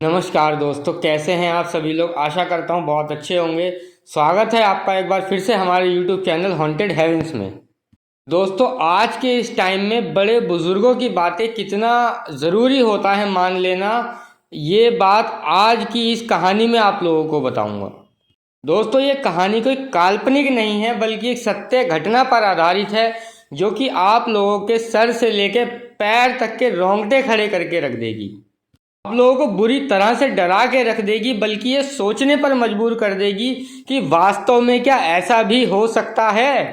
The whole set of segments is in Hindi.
नमस्कार दोस्तों, कैसे हैं आप सभी लोग। आशा करता हूं बहुत अच्छे होंगे। स्वागत है आपका एक बार फिर से हमारे YouTube चैनल हॉन्टेड हेवेंस में। दोस्तों, आज के इस टाइम में बड़े बुजुर्गों की बातें कितना ज़रूरी होता है मान लेना, ये बात आज की इस कहानी में आप लोगों को बताऊंगा। दोस्तों, ये कहानी कोई काल्पनिक नहीं है बल्कि एक सत्य घटना पर आधारित है, जो कि आप लोगों के सर से लेकर पैर तक के रोंगटे खड़े करके रख देगी। आप लोगों को बुरी तरह से डरा के रख देगी, बल्कि ये सोचने पर मजबूर कर देगी कि वास्तव में क्या ऐसा भी हो सकता है,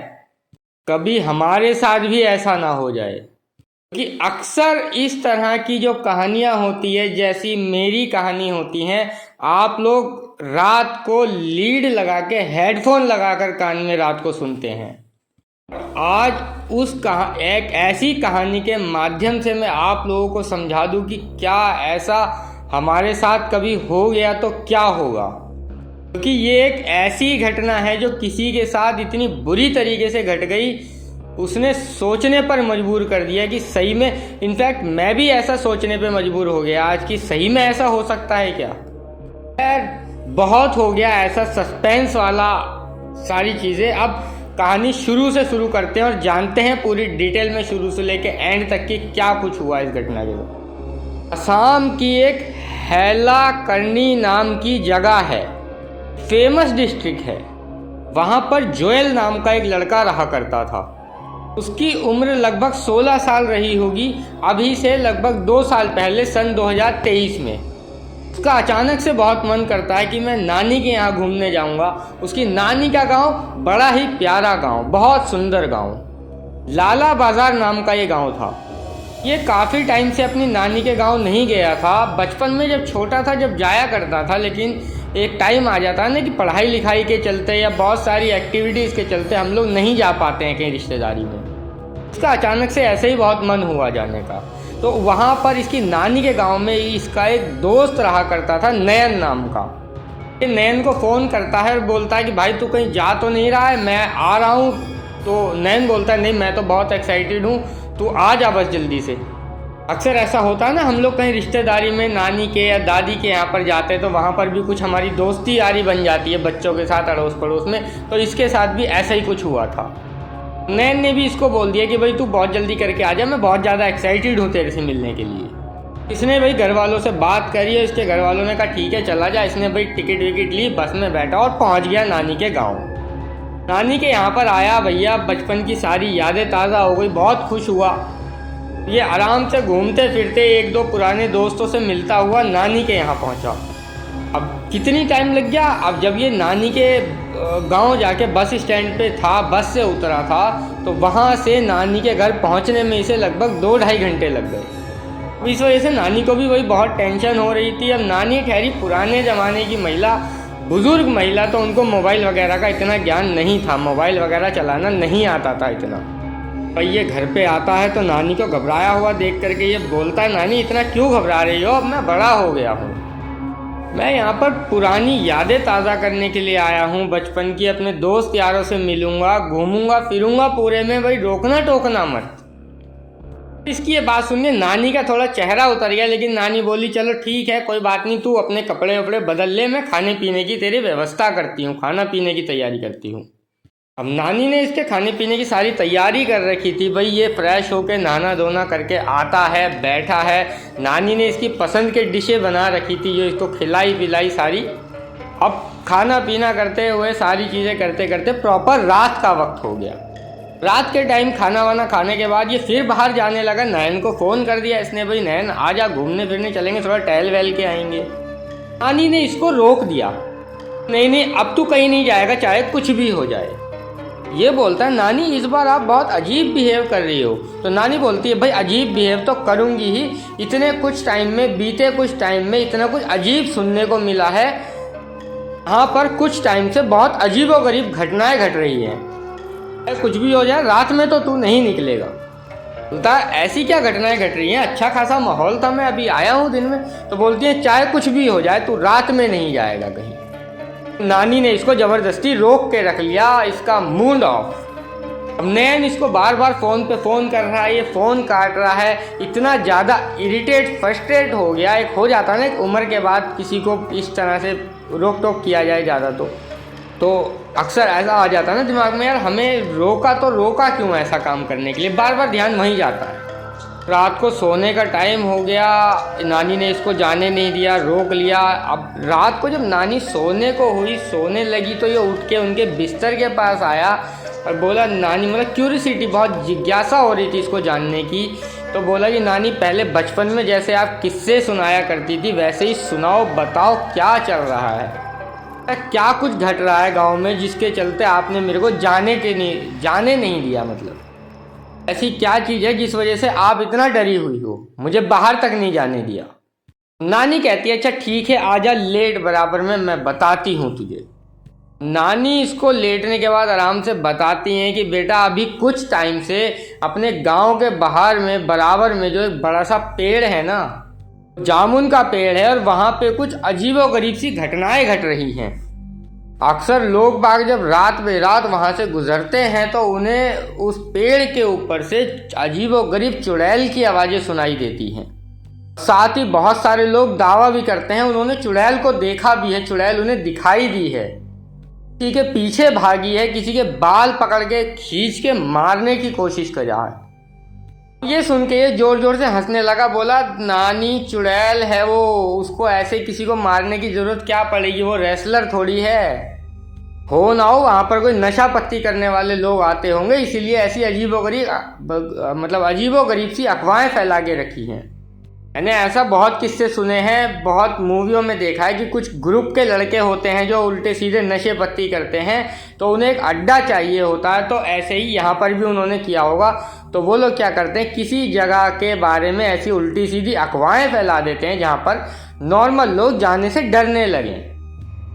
कभी हमारे साथ भी ऐसा ना हो जाए। कि अक्सर इस तरह की जो कहानियां होती है, जैसी मेरी कहानी होती हैं, आप लोग रात को लीड लगा के हेडफोन लगाकर कान में रात को सुनते हैं। आज एक ऐसी कहानी के माध्यम से मैं आप लोगों को समझा दूं कि क्या ऐसा हमारे साथ कभी हो गया तो क्या होगा। क्योंकि ये एक ऐसी घटना है जो किसी के साथ इतनी बुरी तरीके से घट गई, उसने सोचने पर मजबूर कर दिया कि सही में, इनफैक्ट मैं भी ऐसा सोचने पर मजबूर हो गया आज कि सही में ऐसा हो सकता है क्या। बहुत हो गया ऐसा सस्पेंस वाला सारी चीज़ें। अब कहानी शुरू से शुरू करते हैं और जानते हैं पूरी डिटेल में शुरू से लेके एंड तक की क्या कुछ हुआ इस घटना के बाद। असम की एक हैलाकर्नी नाम की जगह है, फेमस डिस्ट्रिक्ट है। वहाँ पर जोएल नाम का एक लड़का रहा करता था। उसकी उम्र लगभग 16 साल रही होगी, अभी से लगभग 2 साल पहले, सन 2023 में। उसका अचानक से बहुत मन करता है कि मैं नानी के यहाँ घूमने जाऊँगा। उसकी नानी का गांव बड़ा ही प्यारा गांव, बहुत सुंदर गांव, लाला बाजार नाम का ये गांव था। ये काफ़ी टाइम से अपनी नानी के गांव नहीं गया था। बचपन में जब छोटा था जब जाया करता था, लेकिन एक टाइम आ जाता है ना कि पढ़ाई लिखाई के चलते या बहुत सारी एक्टिविटीज़ के चलते हम लोग नहीं जा पाते हैं कहीं रिश्तेदारी में। उसका अचानक से ऐसे ही बहुत मन हुआ जाने का। तो वहाँ पर इसकी नानी के गांव में इसका एक दोस्त रहा करता था, नयन नाम का। ये नयन को फ़ोन करता है और बोलता है कि भाई तू कहीं जा तो नहीं रहा है, मैं आ रहा हूँ। तो नयन बोलता है नहीं, मैं तो बहुत एक्साइटेड हूँ, तू आ जा बस जल्दी से। अक्सर ऐसा होता है ना, हम लोग कहीं रिश्तेदारी में नानी के या दादी के यहाँ पर जाते हैं तो वहाँ पर भी कुछ हमारी दोस्ती यारी बन जाती है बच्चों के साथ अड़ोस पड़ोस में। तो इसके साथ भी ऐसा ही कुछ हुआ था। नैन ने भी इसको बोल दिया कि भाई तू बहुत जल्दी करके आ जा, मैं बहुत ज़्यादा एक्साइटेड हूँ तेरे से मिलने के लिए। इसने भाई घर वालों से बात करी है, इसके घर वालों ने कहा ठीक है चला जा। इसने भाई टिकट विकट ली, बस में बैठा और पहुँच गया नानी के गाँव। नानी के यहाँ पर आया, भैया बचपन की सारी यादें ताज़ा हो गई, बहुत खुश हुआ। ये आराम से घूमते फिरते एक दो पुराने दोस्तों से मिलता हुआ नानी के यहाँ पहुँचा। अब कितनी टाइम लग गया, अब जब ये नानी के गांव जाके बस स्टैंड पे था, बस से उतरा था, तो वहाँ से नानी के घर पहुँचने में इसे लगभग 2-2.5 घंटे लग गए। इस वजह से नानी को भी वही बहुत टेंशन हो रही थी। अब नानी ठहरी पुराने ज़माने की महिला, बुज़ुर्ग महिला, तो उनको मोबाइल वगैरह का इतना ज्ञान नहीं था, मोबाइल वगैरह चलाना नहीं आता था इतना। भाई ये घर पे आता है तो नानी को घबराया हुआ देख करके ये बोलता है, नानी इतना क्यों घबरा रही हो, अब मैं बड़ा हो गया हूँ, मैं यहाँ पर पुरानी यादें ताज़ा करने के लिए आया हूँ, बचपन की, अपने दोस्त यारों से मिलूंगा, घूमूंगा फिरूंगा पूरे में, भाई रोकना टोकना मत। इसकी ये बात सुनिए नानी का थोड़ा चेहरा उतर गया, लेकिन नानी बोली चलो ठीक है कोई बात नहीं, तू अपने कपड़े वपड़े बदल ले, मैं खाने पीने की तेरी व्यवस्था करती हूँ, खाना पीने की तैयारी करती हूँ। अब नानी ने इसके खाने पीने की सारी तैयारी कर रखी थी। भाई ये फ्रेश होके नहाना धोना करके आता है, बैठा है। नानी ने इसकी पसंद के डिशें बना रखी थी, जो इसको खिलाई पिलाई सारी। अब खाना पीना करते हुए सारी चीज़ें करते करते प्रॉपर रात का वक्त हो गया। रात के टाइम खाना वाना खाने के बाद ये फिर बाहर जाने लगा। नयन को फ़ोन कर दिया इसने, भाई नयन आ जा, घूमने फिरने चलेंगे, थोड़ा टहल वहल के आएंगे। नानी ने इसको रोक दिया, नहीं अब तू कहीं नहीं जाएगा, चाहे कुछ भी हो जाए। ये बोलता है नानी इस बार आप बहुत अजीब बिहेव कर रही हो। तो नानी बोलती है भाई अजीब बिहेव तो करूँगी ही, इतने कुछ टाइम में, बीते कुछ टाइम में इतना कुछ अजीब सुनने को मिला है, यहाँ पर कुछ टाइम से बहुत अजीबोगरीब घटनाएं घट रही हैं। कुछ भी हो जाए रात में तो तू नहीं निकलेगा। बोलता है ऐसी क्या घटनाएं घट रही हैं, अच्छा खासा माहौल था, मैं अभी आया हूँ दिन में। तो बोलती है चाहे कुछ भी हो जाए तू रात में नहीं जाएगा कहीं। नानी ने इसको ज़बरदस्ती रोक के रख लिया, इसका मूड ऑफ। अब नैन इसको बार बार फ़ोन पे फ़ोन कर रहा है, ये फ़ोन काट रहा है, इतना ज़्यादा इरिटेट फ्रस्ट्रेट हो गया। एक हो जाता है ना एक उम्र के बाद किसी को इस तरह से रोक टोक किया जाए ज़्यादा तो अक्सर ऐसा आ जाता है ना दिमाग में, यार हमें रोका तो रोका क्यों ऐसा काम करने के लिए, बार बार ध्यान वहीं जाता है। रात को सोने का टाइम हो गया, नानी ने इसको जाने नहीं दिया, रोक लिया। अब रात को जब नानी सोने को हुई, सोने लगी, तो ये उठ के उनके बिस्तर के पास आया और बोला नानी, मतलब क्यूरियोसिटी, बहुत जिज्ञासा हो रही थी इसको जानने की। तो बोला कि नानी पहले बचपन में जैसे आप किस्से सुनाया करती थी वैसे ही सुनाओ, बताओ क्या चल रहा है, क्या कुछ घट रहा है गांव में जिसके चलते आपने मेरे को जाने नहीं दिया, मतलब ऐसी क्या चीज़ है जिस वजह से आप इतना डरी हुई हो, मुझे बाहर तक नहीं जाने दिया। नानी कहती है अच्छा ठीक है, आजा लेट बराबर में, मैं बताती हूँ तुझे। नानी इसको लेटने के बाद आराम से बताती हैं कि बेटा अभी कुछ टाइम से अपने गांव के बाहर में बराबर में जो एक बड़ा सा पेड़ है ना, जामुन का पेड़ है, और वहाँ पे कुछ अजीबोगरीब सी घटनाएं घट रही हैं। अक्सर लोग बाग जब रात बेरात वहाँ से गुजरते हैं तो उन्हें उस पेड़ के ऊपर से अजीबोगरीब चुड़ैल की आवाज़ें सुनाई देती हैं। साथ ही बहुत सारे लोग दावा भी करते हैं उन्होंने चुड़ैल को देखा भी है, चुड़ैल उन्हें दिखाई दी है, किसी के पीछे भागी है, किसी के बाल पकड़ के खींच के मारने की कोशिश कर रहा है। ये सुन के ये जोर जोर से हंसने लगा, बोला नानी चुड़ैल है वो, उसको ऐसे किसी को मारने की ज़रूरत क्या पड़ेगी, वो रेसलर थोड़ी है, हो ना हो वहाँ पर कोई नशा पत्ती करने वाले लोग आते होंगे, इसीलिए ऐसी अजीबोगरीब सी अफवाहें फैला के रखी हैं। मैंने ऐसा बहुत किस्से सुने हैं, बहुत मूवियों में देखा है कि कुछ ग्रुप के लड़के होते हैं जो उल्टे सीधे नशे पत्ती करते हैं, तो उन्हें एक अड्डा चाहिए होता है, तो ऐसे ही यहाँ पर भी उन्होंने किया होगा। तो वो लोग क्या करते हैं, किसी जगह के बारे में ऐसी उल्टी सीधी अफवाहें फैला देते हैं जहाँ पर नॉर्मल लोग जाने से डरने लगें,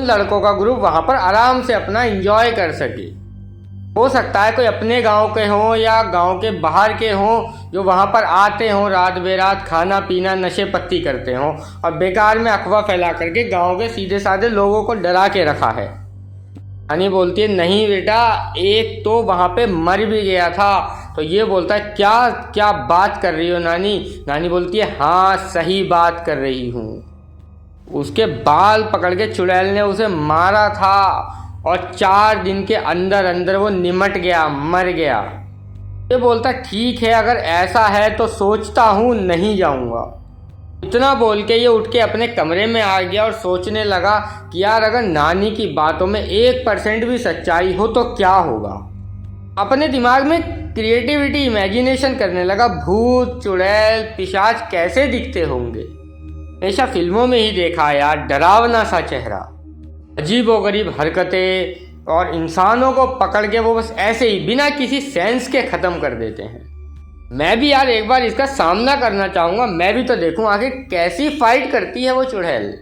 लड़कों का ग्रुप वहाँ पर आराम से अपना एंजॉय कर सके। हो सकता है कोई अपने गांव के हों या गांव के बाहर के हों जो वहां पर आते हों, रात बेरात खाना पीना नशे पत्ती करते हों और बेकार में अफवाह फैला करके गांव के सीधे साधे लोगों को डरा के रखा है। नानी बोलती है नहीं बेटा, एक तो वहां पे मर भी गया था। तो ये बोलता है क्या क्या बात कर रही हो नानी? नानी बोलती है हाँ सही बात कर रही हूँ, उसके बाल पकड़ के चुड़ैल ने उसे मारा था और 4 दिन के अंदर अंदर वो निमट गया, मर गया। ये बोलता ठीक है अगर ऐसा है तो सोचता हूँ नहीं जाऊँगा। इतना बोल के ये उठ के अपने कमरे में आ गया और सोचने लगा कि यार अगर नानी की बातों में 1% भी सच्चाई हो तो क्या होगा। अपने दिमाग में क्रिएटिविटी इमेजिनेशन करने लगा, भूत चुड़ैल पिशाच कैसे दिखते होंगे, हमेशा फिल्मों में ही देखा है यार, डरावना सा चेहरा, अजीबोगरीब हरकतें और इंसानों को पकड़ के वो बस ऐसे ही बिना किसी सेंस के ख़त्म कर देते हैं। मैं भी यार एक बार इसका सामना करना चाहूँगा, मैं भी तो देखूँ आखिर कैसी फाइट करती है वो चुड़ैल।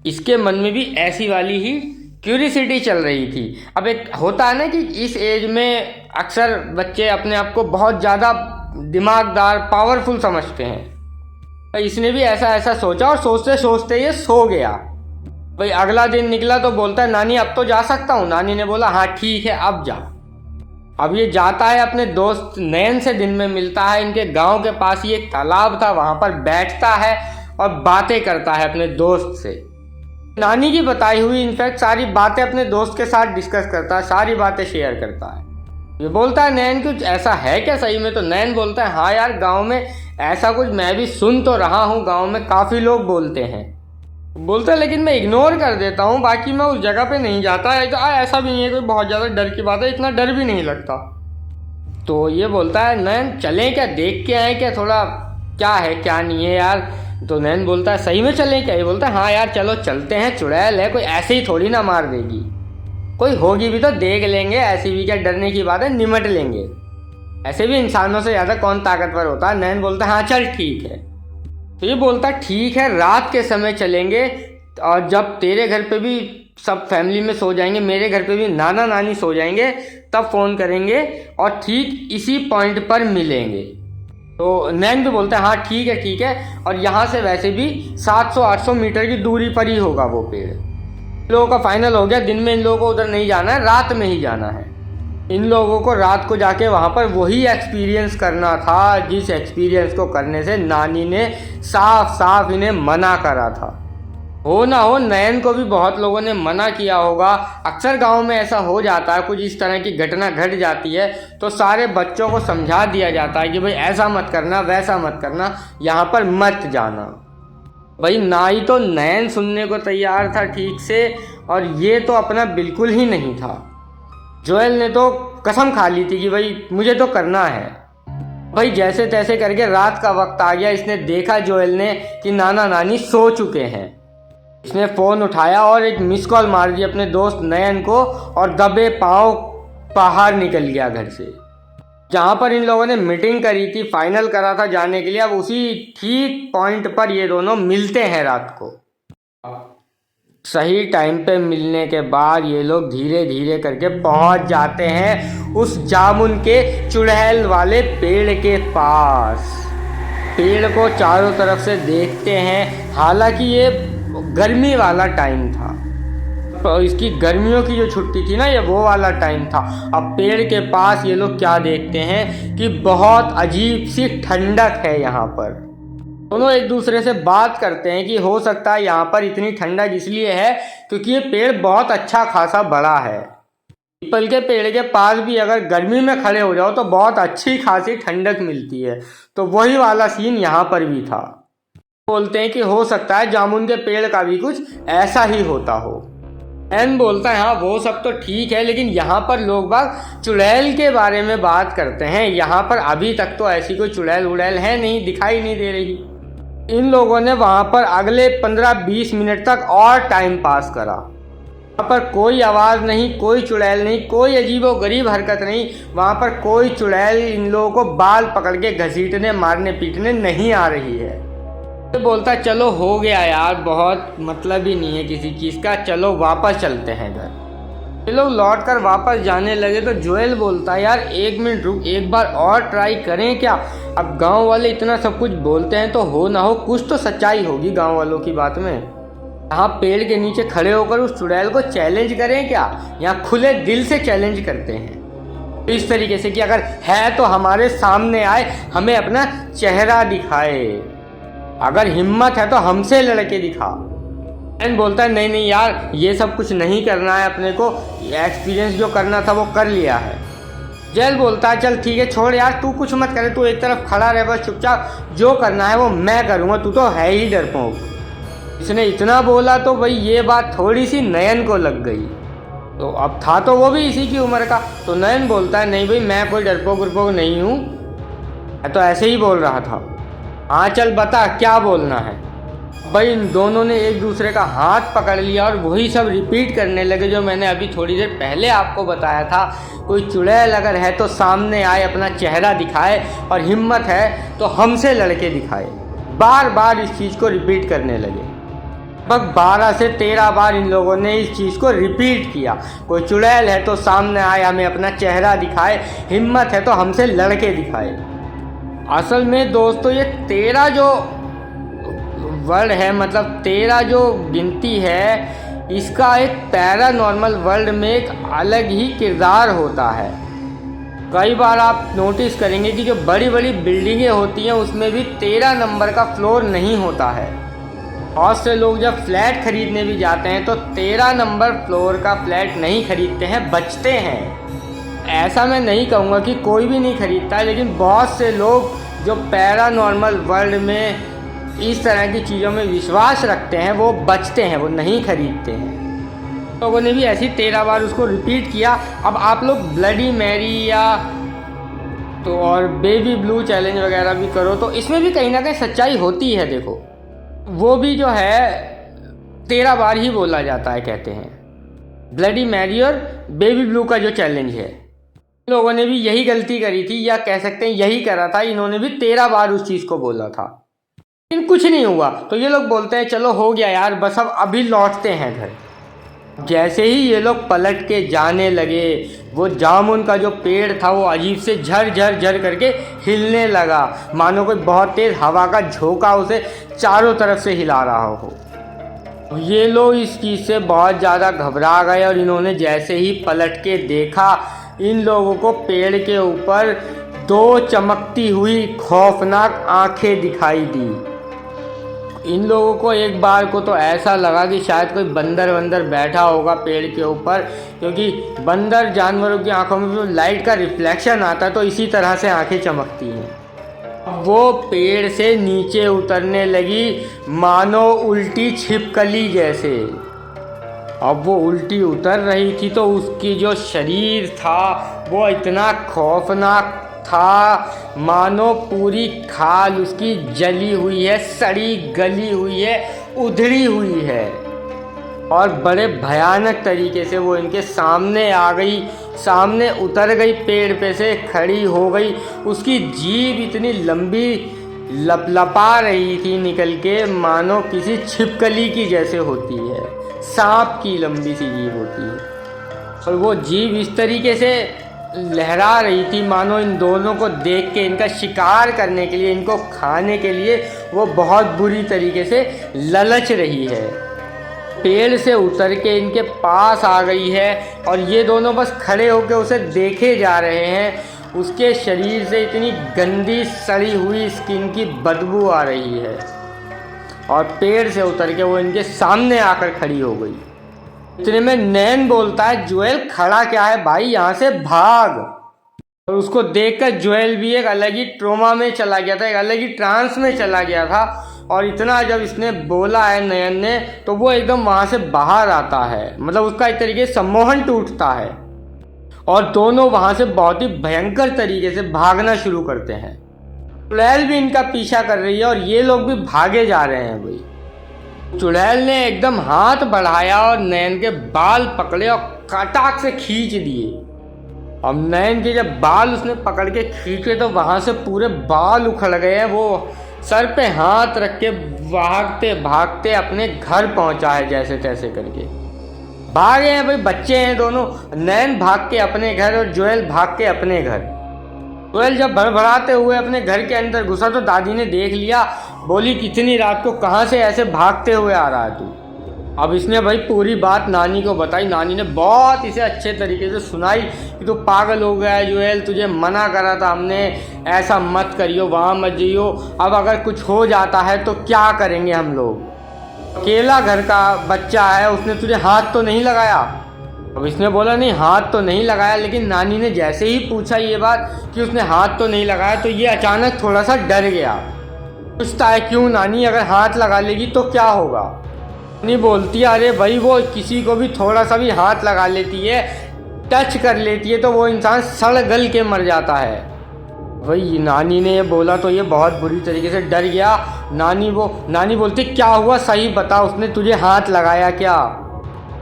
इसके मन में भी ऐसी वाली ही क्यूरियोसिटी चल रही थी। अब एक होता है ना कि इस एज में अक्सर बच्चे अपने आप को बहुत ज़्यादा दिमागदार पावरफुल समझते हैं, तो इसने भी ऐसा ऐसा सोचा और सोचते सोचते ये सो गया। भाई अगला दिन निकला तो बोलता है नानी अब तो जा सकता हूँ। नानी ने बोला हाँ ठीक है अब जा। अब ये जाता है अपने दोस्त नैन से, दिन में मिलता है, इनके गांव के पास ही एक तालाब था, वहाँ पर बैठता है और बातें करता है अपने दोस्त से। नानी की बताई हुई इनफैक्ट सारी बातें अपने दोस्त के साथ डिस्कस करता है, सारी बातें शेयर करता है। ये बोलता है नैन कुछ ऐसा है क्या सही में? तो नैन बोलता है हाँ यार गाँव में ऐसा कुछ मैं भी सुन तो रहा हूँ, गाँव में काफ़ी लोग बोलते हैं। बोलता है लेकिन मैं इग्नोर कर देता हूँ, बाकी मैं उस जगह पे नहीं जाता है। तो ऐसा भी नहीं है कोई बहुत ज़्यादा डर की बात है, इतना डर भी नहीं लगता। तो ये बोलता है नैन चलें क्या, देख के आए क्या, थोड़ा क्या है क्या नहीं है यार। तो नैन बोलता है सही में चलें क्या? ये बोलता है हाँ यार चलो चलते हैं, चुड़ैल है कोई ऐसे ही थोड़ी ना मार देगी, कोई होगी भी तो देख लेंगे, ऐसी भी क्या डरने की बात है, निमट लेंगे, ऐसे भी इंसानों से ज़्यादा कौन ताकतवर होता है। नैन बोलता है हाँ चल ठीक है। तो ये बोलता ठीक है रात के समय चलेंगे और जब तेरे घर पे भी सब फैमिली में सो जाएंगे, मेरे घर पे भी नाना नानी सो जाएंगे, तब फ़ोन करेंगे और ठीक इसी पॉइंट पर मिलेंगे। तो नैन भी बोलता है हाँ ठीक है। और यहाँ से वैसे भी 700-800 मीटर की दूरी पर ही होगा वो पेड़। इन लोगों का फाइनल हो गया, दिन में इन लोगों को उधर नहीं जाना है, रात में ही जाना है। इन लोगों को रात को जाके वहाँ पर वही एक्सपीरियंस करना था जिस एक्सपीरियंस को करने से नानी ने साफ साफ इन्हें मना करा था। हो ना हो नयन को भी बहुत लोगों ने मना किया होगा। अक्सर गांव में ऐसा हो जाता है, कुछ इस तरह की घटना घट जाती है तो सारे बच्चों को समझा दिया जाता है कि भाई ऐसा मत करना, वैसा मत करना, यहाँ पर मत जाना। भाई ना ही तो नयन सुनने को तैयार था ठीक से, और ये तो अपना बिल्कुल ही नहीं था। जोएल ने तो कसम खा ली थी कि भाई मुझे तो करना है। भाई जैसे तैसे करके रात का वक्त आ गया। इसने देखा जोएल ने कि नाना नानी सो चुके हैं। इसने फ़ोन उठाया और एक मिस कॉल मार दी अपने दोस्त नयन को और दबे पाँव बाहर निकल गया घर से। जहाँ पर इन लोगों ने मीटिंग करी थी, फाइनल करा था जाने के लिए, अब उसी ठीक पॉइंट पर ये दोनों मिलते हैं रात को। सही टाइम पे मिलने के बाद ये लोग धीरे धीरे करके पहुंच जाते हैं उस जामुन के चुड़ैल वाले पेड़ के पास। पेड़ को चारों तरफ से देखते हैं। हालांकि ये गर्मी वाला टाइम था, तो इसकी गर्मियों की जो छुट्टी थी ना, ये वो वाला टाइम था। अब पेड़ के पास ये लोग क्या देखते हैं कि बहुत अजीब सी ठंडक है यहाँ पर। दोनों एक दूसरे से बात करते हैं कि हो सकता है यहाँ पर इतनी ठंडक इसलिए है क्योंकि ये पेड़ बहुत अच्छा खासा बड़ा है। पीपल के पेड़ के पास भी अगर गर्मी में खड़े हो जाओ तो बहुत अच्छी खासी ठंडक मिलती है। तो वही वाला सीन यहाँ पर भी था। बोलते हैं कि हो सकता है जामुन के पेड़ का भी कुछ ऐसा ही होता हो। एन बोलता है हाँ वो सब तो ठीक है, लेकिन यहाँ पर लोग बाग चुड़ैल के बारे में बात करते हैं। यहाँ पर अभी तक तो ऐसी कोई चुड़ैल उड़ैल है नहीं, दिखाई नहीं दे रही। इन लोगों ने वहाँ पर अगले 15-20 मिनट तक और टाइम पास करा। वहाँ पर कोई आवाज़ नहीं, कोई चुड़ैल नहीं, कोई अजीबोगरीब हरकत नहीं। वहाँ पर कोई चुड़ैल इन लोगों को बाल पकड़ के घसीटने मारने पीटने नहीं आ रही है। तो बोलता चलो हो गया यार, बहुत मतलब ही नहीं है किसी चीज़ का, चलो वापस चलते हैं घर। ये लोग लौट कर वापस जाने लगे तो जोएल बोलता है यार एक मिनट रुक, एक बार और ट्राई करें क्या। अब गांव वाले इतना सब कुछ बोलते हैं तो हो ना हो कुछ तो सच्चाई होगी गांव वालों की बात में। यहाँ पेड़ के नीचे खड़े होकर उस चुड़ैल को चैलेंज करें क्या। यहाँ खुले दिल से चैलेंज करते हैं इस तरीके से कि अगर है तो हमारे सामने आए, हमें अपना चेहरा दिखाए, अगर हिम्मत है तो हमसे लड़के दिखा। एन बोलता है नहीं नहीं यार ये सब कुछ नहीं करना है अपने को, एक्सपीरियंस जो करना था वो कर लिया है। जेल बोलता है चल ठीक है छोड़ यार, तू कुछ मत करे, तू एक तरफ खड़ा रहे बस चुपचाप, जो करना है वो मैं करूँगा, तू तो है ही डरपोक। इसने इतना बोला तो भाई ये बात थोड़ी सी नयन को लग गई। तो अब था तो वो भी इसी की उम्र का। तो नयन बोलता है नहीं भाई मैं कोई डरपोक वरपोक नहीं हूँ, मैं तो ऐसे ही बोल रहा था। हाँ चल बता क्या बोलना है। भाई इन दोनों ने एक दूसरे का हाथ पकड़ लिया और वही सब रिपीट करने लगे जो मैंने अभी थोड़ी देर पहले आपको बताया था। कोई चुड़ैल अगर है तो सामने आए, अपना चेहरा दिखाए, और हिम्मत है तो हमसे लड़के दिखाए। बार बार इस चीज़ को रिपीट करने लगे। लगभग 12 से 13 बार इन लोगों ने इस चीज़ को रिपीट किया। कोई चुड़ैल है तो सामने आए, हमें अपना चेहरा दिखाए, हिम्मत है तो हमसे लड़के दिखाए। असल में दोस्तों ये 13 जो वर्ल्ड है, मतलब 13 जो गिनती है, इसका एक पैरानॉर्मल वर्ल्ड में एक अलग ही किरदार होता है। कई बार आप नोटिस करेंगे कि जो बड़ी बड़ी बिल्डिंगें होती हैं उसमें भी 13 नंबर का फ्लोर नहीं होता है। बहुत से लोग जब फ्लैट खरीदने भी जाते हैं तो 13 नंबर फ्लोर का फ्लैट नहीं खरीदते हैं, बचते हैं। ऐसा मैं नहीं कहूँगा कि कोई भी नहीं खरीदता है, लेकिन बहुत से लोग जो पैरानॉर्मल वर्ल्ड में इस तरह की चीज़ों में विश्वास रखते हैं वो बचते हैं, वो नहीं खरीदते हैं। लोगों ने भी ऐसी 13 बार उसको रिपीट किया। अब आप लोग ब्लडी मैरी या तो और बेबी ब्लू चैलेंज वगैरह भी करो तो इसमें भी कहीं ना कहीं सच्चाई होती है। देखो वो भी जो है 13 बार ही बोला जाता है, कहते हैं। ब्लडी मैरी और बेबी ब्लू का जो चैलेंज है, लोगों ने भी यही गलती करी थी, या कह सकते हैं यही करा था। इन्होंने भी 13 बार उस चीज़ को बोला था लेकिन कुछ नहीं हुआ। तो ये लोग बोलते हैं चलो हो गया यार, बस अब अभी लौटते हैं घर। जैसे ही ये लोग पलट के जाने लगे, वो जामुन का जो पेड़ था वो अजीब से झर झर झर करके हिलने लगा, मानो कोई बहुत तेज़ हवा का झोंका उसे चारों तरफ से हिला रहा हो। ये लोग इस चीज़ से बहुत ज़्यादा घबरा गए और इन्होंने जैसे ही पलट के देखा इन लोगों को पेड़ के ऊपर 2 चमकती हुई खौफनाक आंखें दिखाई दी। इन लोगों को एक बार को तो ऐसा लगा कि शायद कोई बंदर वंदर बैठा होगा पेड़ के ऊपर, क्योंकि बंदर जानवरों की आंखों में जो लाइट का रिफ्लेक्शन आता है तो इसी तरह से आंखें चमकती हैं। वो पेड़ से नीचे उतरने लगी मानो उल्टी छिपकली जैसे। अब वो उल्टी उतर रही थी तो उसकी जो शरीर था वो इतना खौफनाक था मानो पूरी खाल उसकी जली हुई है, सड़ी गली हुई है, उधड़ी हुई है, और बड़े भयानक तरीके से वो इनके सामने आ गई, सामने उतर गई, पेड़ पे से खड़ी हो गई। उसकी जीभ इतनी लंबी लपलपा रही थी निकल के, मानो किसी छिपकली की जैसे होती है, सांप की लंबी सी जीभ होती है। और वो जीभ इस तरीके से लहरा रही थी मानो इन दोनों को देख के इनका शिकार करने के लिए, इनको खाने के लिए वो बहुत बुरी तरीके से ललच रही है। पेड़ से उतर के इनके पास आ गई है और ये दोनों बस खड़े होकर उसे देखे जा रहे हैं। उसके शरीर से इतनी गंदी सड़ी हुई स्किन की बदबू आ रही है और पेड़ से उतर के वो इनके सामने आकर खड़ी हो गई। इतने में नैन बोलता है, जोएल खड़ा क्या है भाई, यहाँ से भाग। और उसको देखकर जोएल भी एक अलग ही ट्रोमा में चला गया था, एक अलग ही ट्रांस में चला गया था। और इतना जब इसने बोला है नयन ने, तो वो एकदम वहाँ से बाहर आता है, मतलब उसका एक तरीके से सम्मोहन टूटता है और दोनों वहाँ से बहुत ही भयंकर तरीके से भागना शुरू करते हैं। चुड़ैल भी इनका पीछा कर रही है और ये लोग भी भागे जा रहे हैं। भाई चुड़ैल ने एकदम हाथ बढ़ाया और नैन के बाल पकड़े और कटाक से खींच दिए। अब नैन के जब बाल उसने पकड़ के खींचे तो वहाँ से पूरे बाल उखड़ गए हैं। वो सर पे हाथ रख के भागते भागते अपने घर पहुँचा है, जैसे तैसे करके भागे हैं। भाई बच्चे हैं दोनों, नैन भाग के अपने घर और जोएल भाग के अपने घर। जोएल जब भड़बड़ाते हुए अपने घर के अंदर घुसा तो दादी ने देख लिया, बोली कितनी रात को कहाँ से ऐसे भागते हुए आ रहा है तू। अब इसने भाई पूरी बात नानी को बताई। नानी ने बहुत इसे अच्छे तरीके से सुनाई कि तू पागल हो गया है जोएल, तुझे मना करा था हमने, ऐसा मत करियो, वहाँ मत जाइयो। अब अगर कुछ हो जाता है तो क्या करेंगे हम लोग, अकेला घर का बच्चा है, उसने तुझे हाथ तो नहीं लगाया। अब इसने बोला नहीं हाथ तो नहीं लगाया, लेकिन नानी ने जैसे ही पूछा ये बात कि उसने हाथ तो नहीं लगाया तो ये अचानक थोड़ा सा डर गया। पूछता है क्यों नानी, अगर हाथ लगा लेगी तो क्या होगा। नानी बोलती है अरे भाई वो किसी को भी थोड़ा सा भी हाथ लगा लेती है, टच कर लेती है तो वो इंसान सड़ गल के मर जाता है। भाई नानी ने ये बोला तो ये बहुत बुरी तरीके से डर गया। नानी बोलती क्या हुआ सही बता, उसने तुझे हाथ लगाया क्या।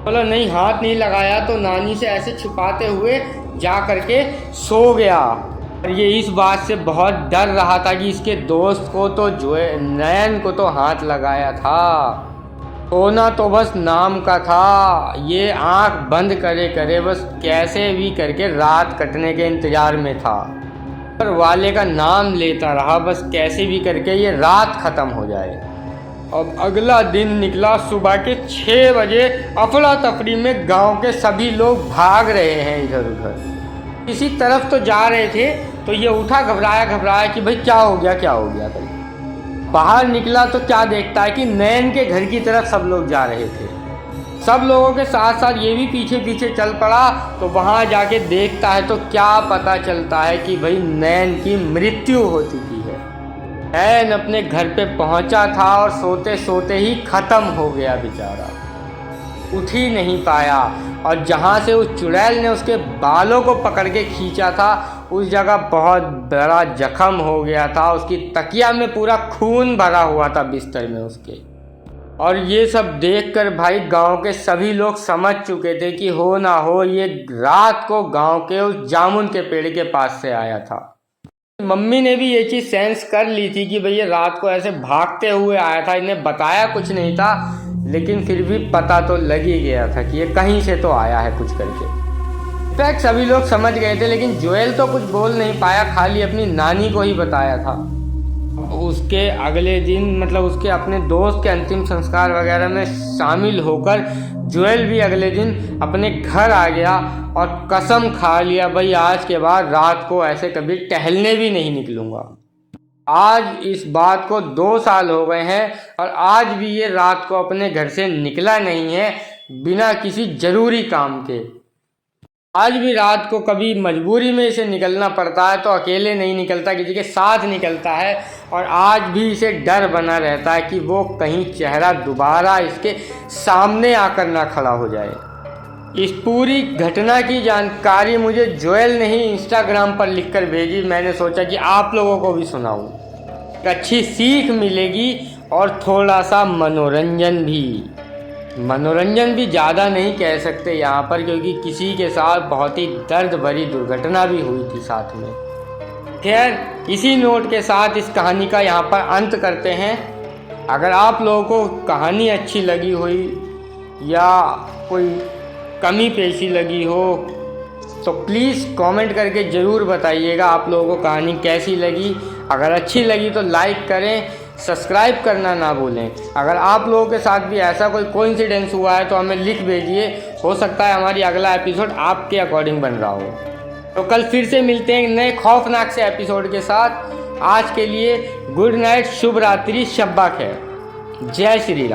बोला नहीं हाथ नहीं लगाया। तो नानी से ऐसे छुपाते हुए जा करके सो गया। और ये इस बात से बहुत डर रहा था कि इसके दोस्त को तो नयन को तो हाथ लगाया था, सोना तो बस नाम का था। ये आंख बंद करे करे बस कैसे भी करके रात कटने के इंतजार में था, पर वाले का नाम लेता रहा बस कैसे भी करके ये रात खत्म हो जाए। अब अगला दिन निकला। सुबह के 6 बजे अफरा तफरी में गांव के सभी लोग भाग रहे हैं इधर उधर, किसी तरफ तो जा रहे थे। तो ये उठा घबराया कि भाई क्या हो गया भाई। बाहर निकला तो क्या देखता है कि नैन के घर की तरफ सब लोग जा रहे थे। सब लोगों के साथ साथ ये भी पीछे पीछे चल पड़ा। तो वहाँ जाके देखता है तो क्या पता चलता है कि भाई नैन की मृत्यु हो चुकी है। नैन अपने घर पे पहुंचा था और सोते सोते ही खत्म हो गया बेचारा, उठ ही नहीं पाया। और जहाँ से उस चुड़ैल ने उसके बालों को पकड़ के खींचा था उस जगह बहुत बड़ा जख्म हो गया था। उसकी तकिया में पूरा खून भरा हुआ था बिस्तर में उसके। और ये सब देखकर भाई गांव के सभी लोग समझ चुके थे कि हो ना हो ये रात को गांव के उस जामुन के पेड़ के पास से आया था। मम्मी ने भी ये चीज़ सेंस कर ली थी कि भाई ये रात को ऐसे भागते हुए आया था। इन्हें बताया कुछ नहीं था, लेकिन फिर भी पता तो लग ही गया था कि ये कहीं से तो आया है कुछ करके। इनफैक्ट सभी लोग समझ गए थे, लेकिन जोएल तो कुछ बोल नहीं पाया, खाली अपनी नानी को ही बताया था। उसके अगले दिन मतलब उसके अपने दोस्त के अंतिम संस्कार वगैरह में शामिल होकर जोएल भी अगले दिन अपने घर आ गया और कसम खा लिया, भाई आज के बाद रात को ऐसे कभी टहलने भी नहीं निकलूँगा। आज इस बात को 2 साल हो गए हैं और आज भी ये रात को अपने घर से निकला नहीं है बिना किसी ज़रूरी काम के। आज भी रात को कभी मजबूरी में इसे निकलना पड़ता है तो अकेले नहीं निकलता, किसी के साथ निकलता है। और आज भी इसे डर बना रहता है कि वो कहीं चेहरा दोबारा इसके सामने आकर ना खड़ा हो जाए। इस पूरी घटना की जानकारी मुझे जोएल ने ही इंस्टाग्राम पर लिखकर भेजी। मैंने सोचा कि आप लोगों को भी सुनाऊं, एक अच्छी सीख मिलेगी और थोड़ा सा मनोरंजन भी ज़्यादा नहीं कह सकते यहाँ पर, क्योंकि किसी के साथ बहुत ही दर्द भरी दुर्घटना भी हुई थी साथ में। खैर, इसी नोट के साथ इस कहानी का यहाँ पर अंत करते हैं। अगर आप लोगों को कहानी अच्छी लगी हुई या कोई कमी पेशी लगी हो तो प्लीज़ कमेंट करके ज़रूर बताइएगा आप लोगों को कहानी कैसी लगी। अगर अच्छी लगी तो लाइक करें, सब्सक्राइब करना ना भूलें। अगर आप लोगों के साथ भी ऐसा कोई कोइंसिडेंस हुआ है तो हमें लिख भेजिए, हो सकता है हमारी अगला एपिसोड आपके अकॉर्डिंग बन रहा हो। तो कल फिर से मिलते हैं नए खौफनाक से एपिसोड के साथ। आज के लिए गुड नाइट, शुभ रात्रि, शब्बा खैर, जय श्री राम।